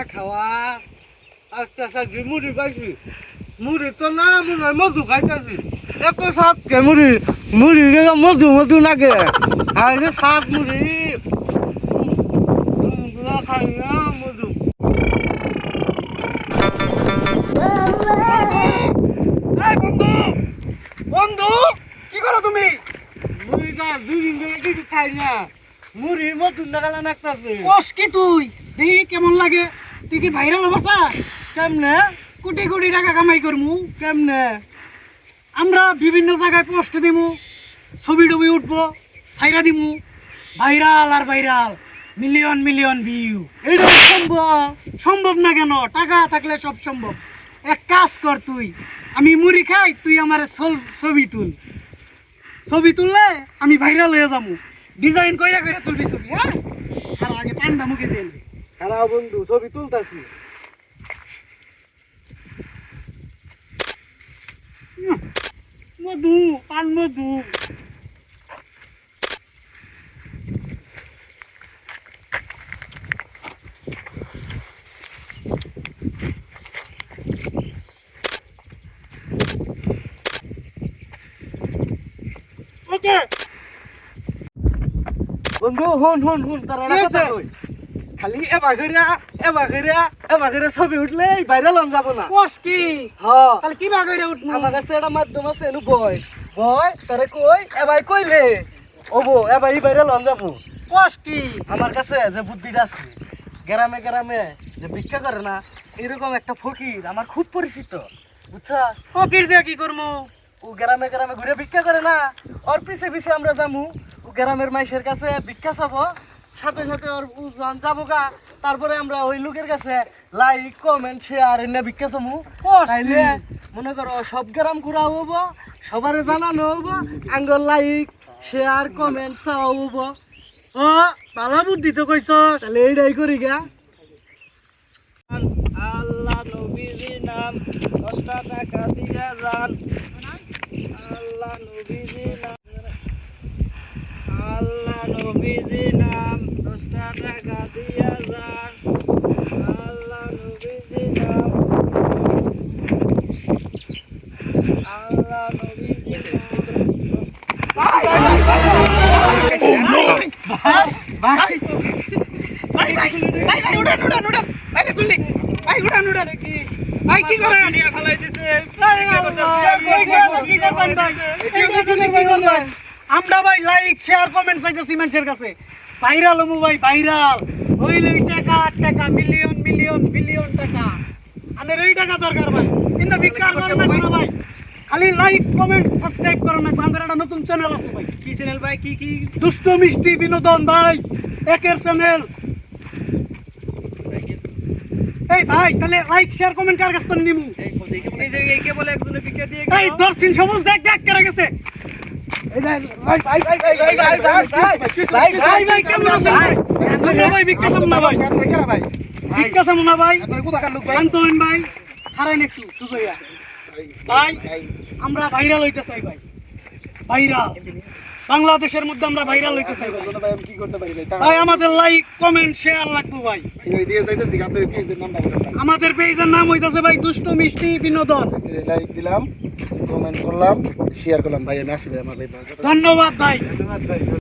না খাওয়া আস্তে আস্তে মুড়ি পাইছি মুড়ি তো না মনে হয় মধু খাইতেছি এত সাপ কে মুড়ি মুড়ি মধু মধু নাগে খাই শাক মুড়ি খাই না মধু বন্ধু বন্ধু কি করো তুমি মুড়ি না দুদিন ধরে কিছু খাই না মুড়ি মধু নাগালা নাকতাছে কস কি তুই দেখি কেমন লাগে তুই কি ভাইরাল হবাসা কেমনে কোটি কোটি টাকা কামাই করমু কেমনে আমরা বিভিন্ন জায়গায় পোস্ট দিমু ছবি টবি উঠবো ছাইরা দিমু ভাইরাল আর ভাইরাল মিলিয়ন মিলিয়ন ভিউ এটা সম্ভব সম্ভব না কেন টাকা থাকলে সব সম্ভব এক কাজ কর তুই আমি মুড়ি খাই তুই আমার ছবি তুল ছবি তুললে আমি ভাইরাল হয়ে যাবো ডিজাইন কইরা কইরা তুলবি ছবি হ্যাঁ আর আগে পান্ডা মুখে দেন খারাপ বন্ধু ছবি তুলতাছি মধু পান মধু ওকে বন্ধু হুন হুন হুন তারা কি হয়েছে? খালি এবার ছবি উঠলে ভাইরাল হন যাব না কস কি হ্যাঁ তাহলে কি ভাগ হইরা উঠমু আমার কাছে একটা মাধ্যম আছে এনু বয় বয় তারে কই এবার কইলে ওবো এবার ভাইরাল হন যাব কস কি আমার কাছে যে বুদ্ধিটা আছে গ্রামে গ্রামে যে ভিক্ষা করে না এরকম একটা ফকির আমার খুব পরিচিত বুঝছা ফকির দিয়ে কি করমু ও গ্রামে গ্রামে ঘুরে ভিক্ষা করে না ওর পিছে পিছে আমরা যামু ও গ্রামের মাইসের কাছে ভিক্ষা চাবো সাথে সাথে ওর যাবো গা তারপরে আমরা ওই লোকের কাছে লাইক কমেন্ট শেয়ার এনে ভিক্ষা চামু তাইলে মনে করো সব গ্রাম ঘুরা হবো সবার জানানো হবো আঙ্গর লাইক শেয়ার কমেন্ট চাওয়া হবো ও ভালো বুদ্ধি তো কইছ তাহলে এইটাই করি গা আল্লাহ নবীজি নাম 10 টাকা দিয়া যান আল্লাহ নবীজি নাম আল্লাহ নবীজি নাম 10 টাকা দিয়া যান আল্লাহ নবীজি নাম আল্লাহ নবীজি ভাই ভাই ভাই উড়ান ভাই তুলি ভাই উড়ান কি ভাই কি করে নিয়া ফলাই দিছে আমরা ভাই লাইক শেয়ার কমেন্ট চাইতেছি মানুষের কাছে ভাইরাল হমু ভাই ভাইরাল হইলে টাকা টাকা মিলিয়ন মিলিয়ন বিলিয়ন টাকা আমাদের এই টাকা দরকার ভাই কিন্তু বিকার করবে না ভাই খালি লাইক কমেন্ট সাবস্ক্রাইব করুন না আমাদের একটা নতুন চ্যানেল আছে ভাই কি চ্যানেল ভাই কি দুষ্ট মিষ্টি বিনোদন ভাই একের চ্যানেল এই ভাই তাহলে লাইক শেয়ার কমেন্ট কার কাছে করে নিমু এই কে বলে একজনে ভিক্ষা দিয়ে এই দর্শন সবুজ দেখ করে গেছে এই ভাই ভাই কেমন আছেন ভাই আমরা ভাই ভিক্ষা চাম না ভাই ভিক্ষা চাম না ভাই শান্ত হন ভাই হারাইন একটু সুজয়া ভাই আমরা ভাইরাল হইতে চাই ভাই ভাইরাল বাংলাদেশের মধ্যে আমরা ভাইরাল হইতে চাই ভাই ভাই আমি কি করতে পারি ভাই আমাদের লাইক কমেন্ট শেয়ার লাগবে ভাই ভাই দিয়ে যাইতেছি আপনাদের পেজের নাম বলেন আমাদের পেজের নাম হইতাছে ভাই দুষ্ট মিষ্টি বিনোদন লাইক দিলাম কমেন্ট করলাম শেয়ার করলাম ভাই আমি আসি ভাই আমার ভাই ধন্যবাদ ভাই ধন্যবাদ ভাই